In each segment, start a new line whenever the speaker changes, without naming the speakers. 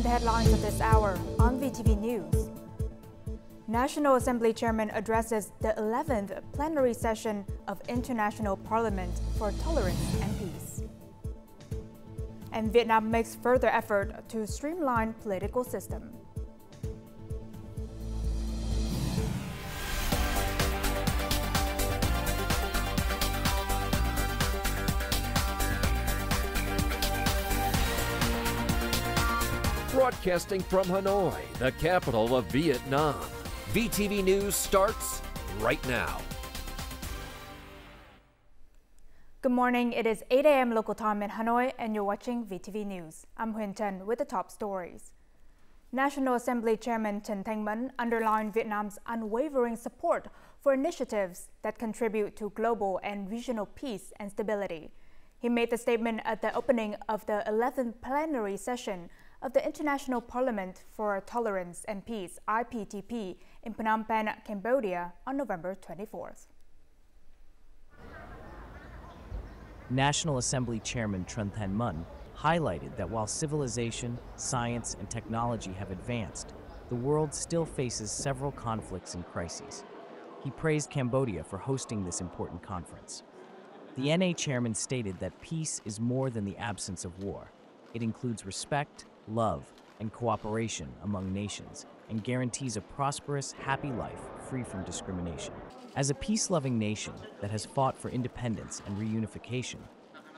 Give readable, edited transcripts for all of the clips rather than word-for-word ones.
the headlines of this hour on VTV News. National Assembly Chairman addresses the 11th plenary session of International Parliament for Tolerance and Peace. And Vietnam makes further effort to streamline political system.
Broadcasting from Hanoi, the capital of Vietnam. VTV News starts right now.
Good morning. It is 8 a.m. local time in Hanoi, and you're watching VTV News. I'm Huyen Trân with the top stories. National Assembly Chairman Trần Thanh Mẫn underlined Vietnam's unwavering support for initiatives that contribute to global and regional peace and stability. He made the statement at the opening of the 11th plenary session of the International Parliament for Tolerance and Peace, IPTP, in Phnom Penh, Cambodia on November 24th.
National Assembly Chairman Trần Thanh Mẫn highlighted that while civilization, science, and technology have advanced, the world still faces several conflicts and crises. He praised Cambodia for hosting this important conference. The NA chairman stated that peace is more than the absence of war. It includes respect, love, and cooperation among nations, and guarantees a prosperous, happy life free from discrimination. As a peace-loving nation that has fought for independence and reunification,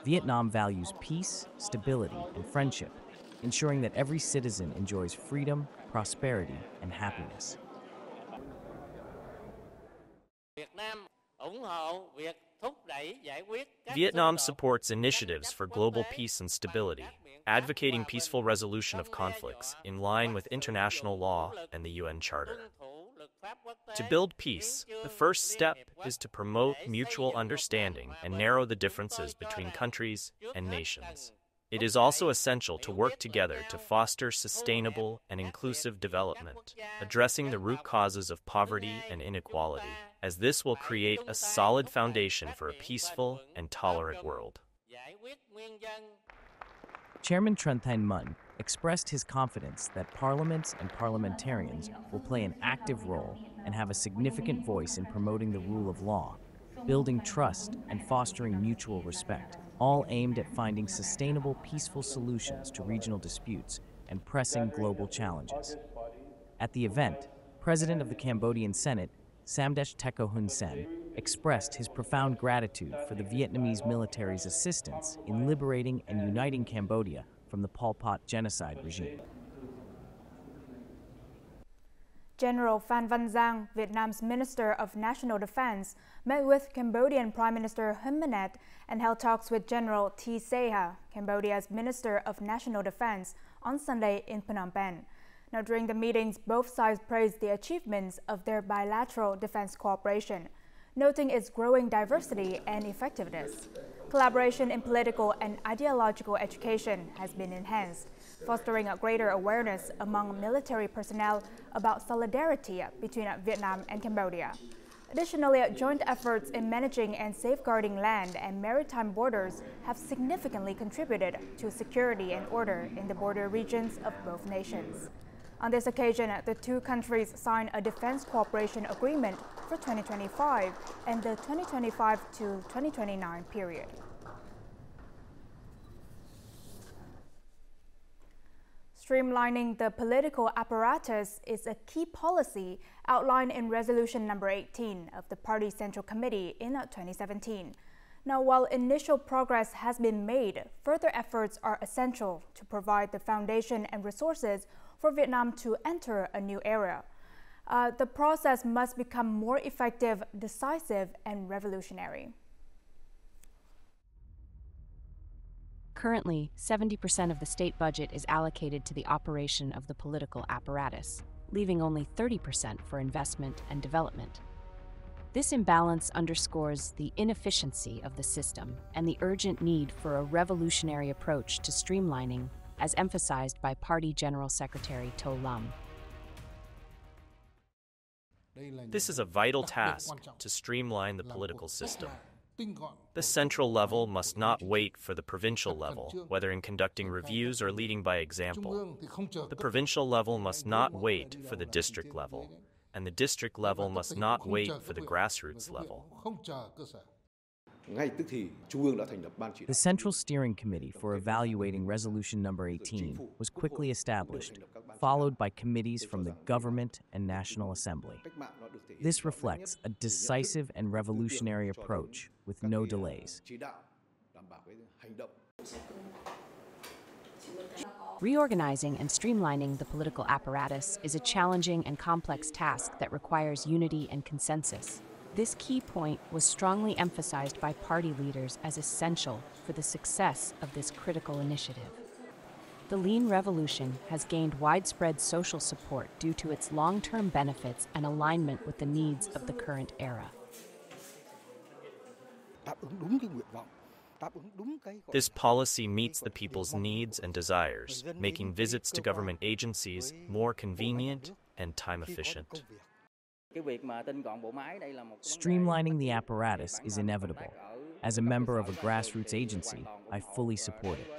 Vietnam values peace, stability, and friendship, ensuring that every citizen enjoys freedom, prosperity, and happiness.
Vietnam supports initiatives for global peace and stability, advocating peaceful resolution of conflicts in line with international law and the UN Charter. To build peace, the first step is to promote mutual understanding and narrow the differences between countries and nations. It is also essential to work together to foster sustainable and inclusive development, addressing the root causes of poverty and inequality, as this will create a solid foundation for a peaceful and tolerant world.
Chairman Trần Thanh Mẫn expressed his confidence that parliaments and parliamentarians will play an active role and have a significant voice in promoting the rule of law, building trust, and fostering mutual respect, all aimed at finding sustainable, peaceful solutions to regional disputes and pressing global challenges. At the event, President of the Cambodian Senate, Samdech Techo Hun Sen, expressed his profound gratitude for the Vietnamese military's assistance in liberating and uniting Cambodia from the Pol Pot genocide regime.
General Phan Van Giang, Vietnam's Minister of National Defense, met with Cambodian Prime Minister Hun Manet and held talks with General Thi Seha, Cambodia's Minister of National Defense, on Sunday in Phnom Penh. Now, during the meetings, both sides praised the achievements of their bilateral defense cooperation, noting its growing diversity and effectiveness. Collaboration in political and ideological education has been enhanced, fostering a greater awareness among military personnel about solidarity between Vietnam and Cambodia. Additionally, joint efforts in managing and safeguarding land and maritime borders have significantly contributed to security and order in the border regions of both nations. On this occasion, the two countries signed a defense cooperation agreement for 2025 and the 2025 to 2029 period. Streamlining the political apparatus is a key policy outlined in Resolution Number 18 of the Party Central Committee in 2017. Now, while initial progress has been made, further efforts are essential to provide the foundation and resources for Vietnam to enter a new era. The process must become more effective, decisive, and revolutionary.
Currently, 70% of the state budget is allocated to the operation of the political apparatus, leaving only 30% for investment and development. This imbalance underscores the inefficiency of the system and the urgent need for a revolutionary approach to streamlining, as emphasized by Party General Secretary To Lam.
This is a vital task to streamline the political system. The central level must not wait for the provincial level, whether in conducting reviews or leading by example. The provincial level must not wait for the district level, and the district level must not wait for the grassroots level.
The Central Steering Committee for evaluating Resolution Number 18 was quickly established, followed by committees from the Government and National Assembly. This reflects a decisive and revolutionary approach with no delays.
Reorganizing and streamlining the political apparatus is a challenging and complex task that requires unity and consensus. This key point was strongly emphasized by party leaders as essential for the success of this critical initiative. The Lean Revolution has gained widespread social support due to its long-term benefits and alignment with the needs of the current era.
This policy meets the people's needs and desires, making visits to government agencies more convenient and time-efficient.
Streamlining the apparatus is inevitable. As a member of a grassroots agency, I fully support it.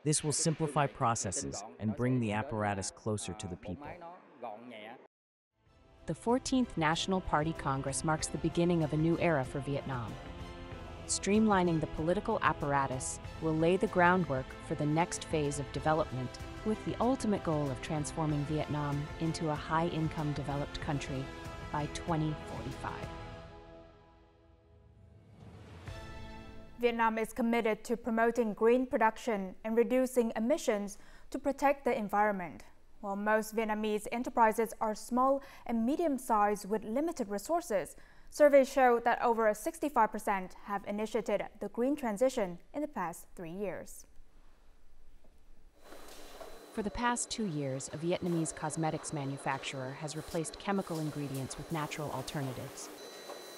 This will simplify processes and bring the apparatus closer to the people.
The 14th National Party Congress marks the beginning of a new era for Vietnam. Streamlining the political apparatus will lay the groundwork for the next phase of development, with the ultimate goal of transforming Vietnam into a high-income developed country by 2045.
Vietnam is committed to promoting green production and reducing emissions to protect the environment. While most Vietnamese enterprises are small and medium-sized with limited resources, surveys show that over 65% have initiated the green transition in the past 3 years.
For the past 2 years, a Vietnamese cosmetics manufacturer has replaced chemical ingredients with natural alternatives.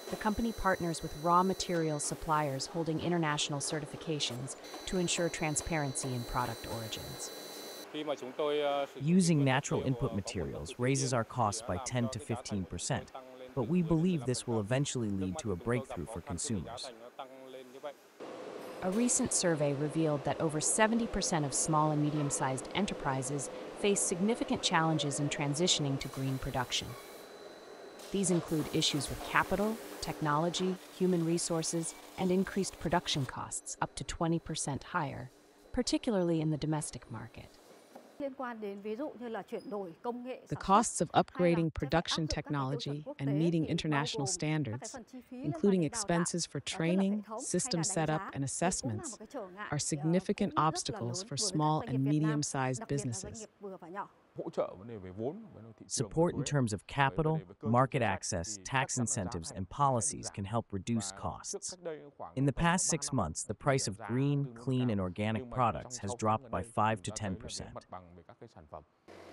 The company partners with raw materials suppliers holding international certifications to ensure transparency in product origins.
Using natural input materials raises our costs by 10 to 15%, but we believe this will eventually lead to a breakthrough for consumers.
A recent survey revealed that over 70% of small and medium-sized enterprises face significant challenges in transitioning to green production. These include issues with capital, technology, human resources, and increased production costs up to 20% higher, particularly in the domestic market.
The costs of upgrading production technology and meeting international standards, including expenses for training, system setup, and assessments, are significant obstacles for small and medium-sized businesses.
Support in terms of capital, market access, tax incentives, and policies can help reduce costs. In the past 6 months, the price of green, clean, and organic products has dropped by 5 to 10%.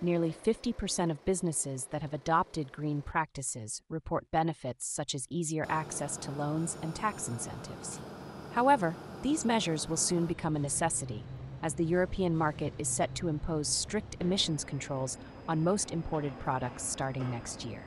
Nearly 50% of businesses that have adopted green practices report benefits such as easier access to loans and tax incentives. However, these measures will soon become a necessity, as the European market is set to impose strict emissions controls on most imported products starting next year.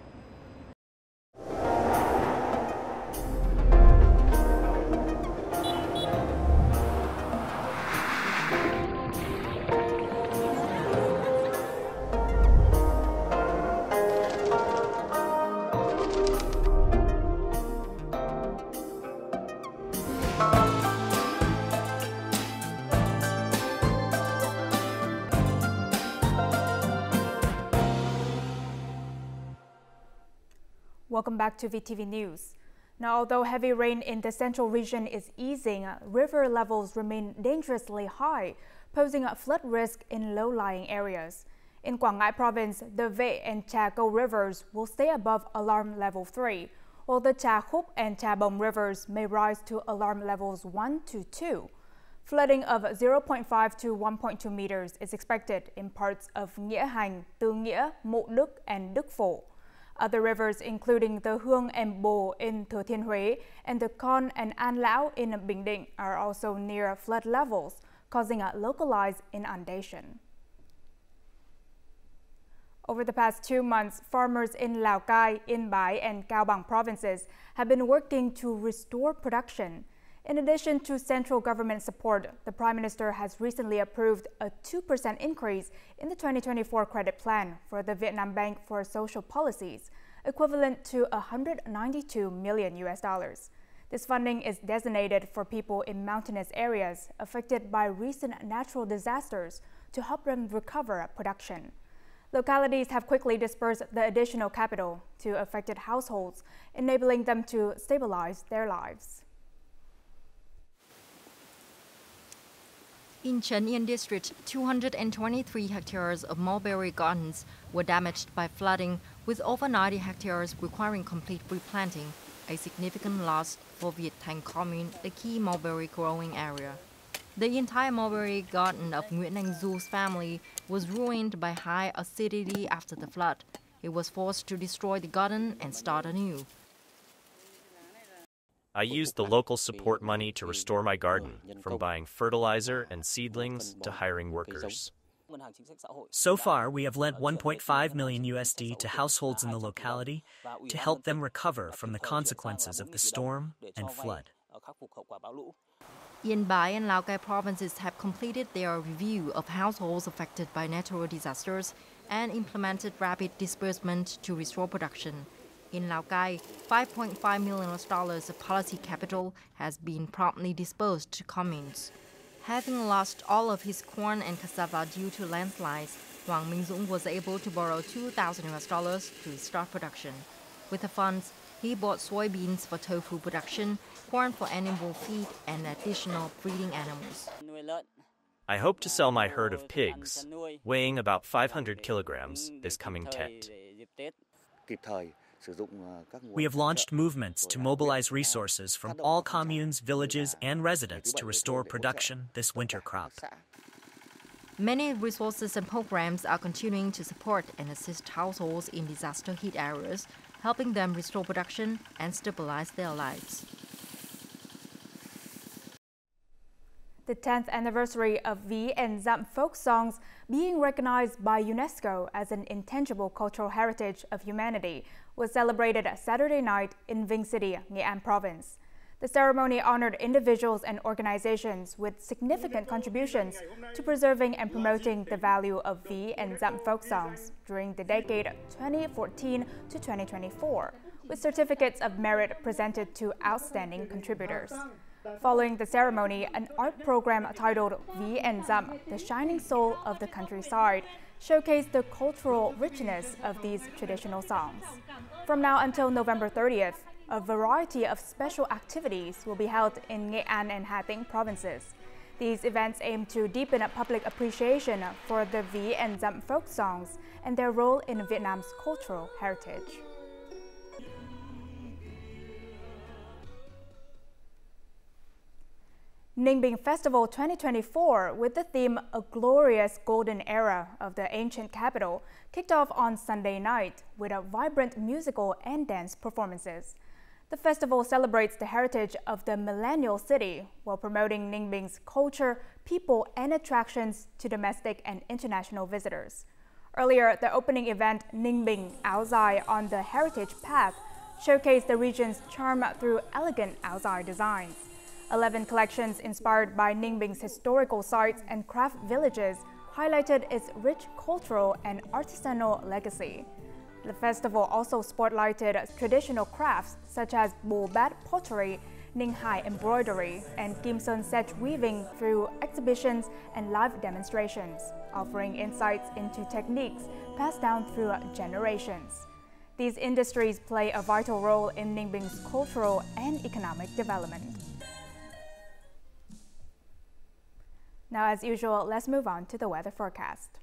Welcome back to VTV News. Now, although heavy rain in the central region is easing, river levels remain dangerously high, posing a flood risk in low-lying areas. In Quảng Ngãi province, the Vệ and Trà Câu rivers will stay above alarm level 3, while the Trà Khúc and Trà Bồng rivers may rise to alarm levels 1 to 2. Flooding of 0.5 to 1.2 meters is expected in parts of Nghĩa Hành, Tư Nghĩa, Mộ Đức, and Đức Phổ. Other rivers, including the Hương and Bồ in Thừa Thiên Huế and the Con and An Lão in Bình Định, are also near flood levels, causing a localized inundation. Over the past 2 months, farmers in Lào Cai, Yên Bái, and Cao Bằng provinces have been working to restore production. In addition to central government support, the Prime Minister has recently approved a 2% increase in the 2024 credit plan for the Vietnam Bank for Social Policies, equivalent to $192 million. This funding is designated for people in mountainous areas affected by recent natural disasters to help them recover production. Localities have quickly dispersed the additional capital to affected households, enabling them to stabilize their lives.
In Trấn Yên district, 223 hectares of mulberry gardens were damaged by flooding, with over 90 hectares requiring complete replanting, a significant loss for Viet Thanh commune, the key mulberry growing area. The entire mulberry garden of Nguyễn Anh Du's family was ruined by high acidity after the flood. He was forced to destroy the garden and start anew.
I used the local support money to restore my garden, from buying fertilizer and seedlings to hiring workers.
So far, we have lent $1.5 million USD to households in the locality to help them recover from the consequences of the storm and flood.
Yên Bái and Lao Cai provinces have completed their review of households affected by natural disasters and implemented rapid disbursement to restore production. In Lao Cai, $5.5 million of policy capital has been promptly disbursed to communes. Having lost all of his corn and cassava due to landslides, Hoàng Minh Dũng was able to borrow $2,000 to restart production. With the funds, he bought soybeans for tofu production, corn for animal feed, and additional breeding animals.
I hope to sell my herd of pigs, weighing about 500 kilograms, this coming Tet.
We have launched movements to mobilize resources from all communes, villages, and residents to restore production this winter crop.
Many resources and programs are continuing to support and assist households in disaster-hit areas, helping them restore production and stabilize their lives.
The 10th anniversary of Phie and Dặm folk songs being recognized by UNESCO as an intangible cultural heritage of humanity was celebrated Saturday night in Vinh City, Nghệ An Province. The ceremony honored individuals and organizations with significant contributions to preserving and promoting the value of Phie and Dặm folk songs during the decade 2014 to 2024, with certificates of merit presented to outstanding contributors. Following the ceremony, an art program titled Phie and Dặm, The Shining Soul of the Countryside, showcased the cultural richness of these traditional songs. From now until November 30th, a variety of special activities will be held in Nghệ An and Hà Tĩnh provinces. These events aim to deepen public appreciation for the Phie and Dặm folk songs and their role in Vietnam's cultural heritage. Ninh Bình Festival 2024, with the theme A Glorious Golden Era of the Ancient Capital, kicked off on Sunday night with a vibrant musical and dance performances. The festival celebrates the heritage of the millennial city while promoting Ninh Bing's culture, people, and attractions to domestic and international visitors. Earlier, the opening event, Ninh Bình Áo Dài on the Heritage Path, showcased the region's charm through elegant áo dài designs. 11 collections inspired by Ninh Bing's historical sites and craft villages highlighted its rich cultural and artisanal legacy. The festival also spotlighted traditional crafts such as Bồ Bát pottery, Ninh Hải embroidery, and Kim Sơn sedge weaving through exhibitions and live demonstrations, offering insights into techniques passed down through generations. These industries play a vital role in Ninh Bing's cultural and economic development. Now, as usual, let's move on to the weather forecast.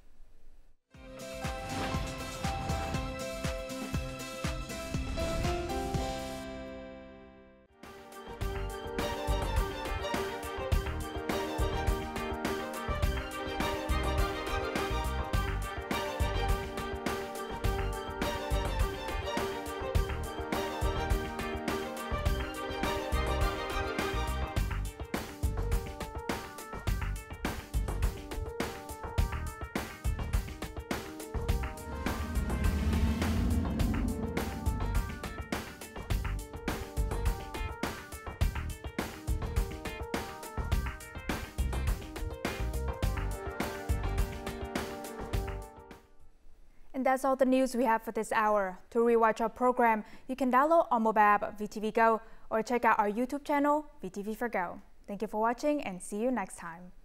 And that's all the news we have for this hour. To rewatch our program, you can download our mobile app VTVgo or check out our YouTube channel VTV4Go. Thank you for watching and see you next time.